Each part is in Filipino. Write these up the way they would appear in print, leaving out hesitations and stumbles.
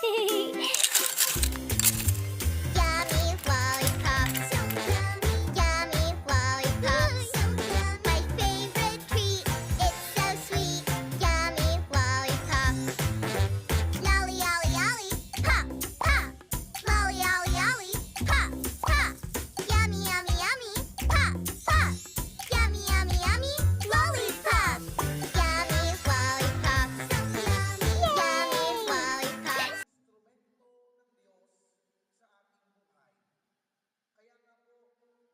Yummy lollipops. So yummy. Yummy lollipops. So yummy. My favorite treat. It's so sweet. Yummy lollipops. Lolly, olly, olly. Pop, pop. Lolly, olly, olly. Pop, pop. Yummy, yummy, yummy. Pop, pop. Yummy, yummy, yummy. Lollipop. Yummy lollipop. So yummy. Yummy lollipop. Instrumento ng Diyos sa ating buhay. Kaya nga po,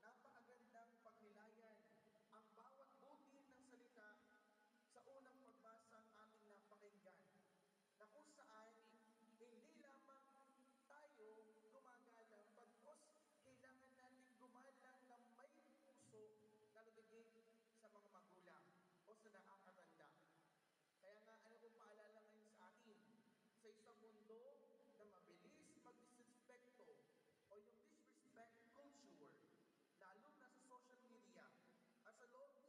napakagandang pagnilayan ang bawat butil ng salita sa unang pagbasang ating napakinggan, na kung saan hindi lamang tayo gumagalang, bagkus kailangan natin gumalang ng may puso na nagiging sa mga magulang o sa nakakatanda. Kaya nga, ano pong paalala ngayon sa atin? Sa isang mundo na mabilis mag-disrespecto o yung disrespect culture, lalo na sa social media at sa loob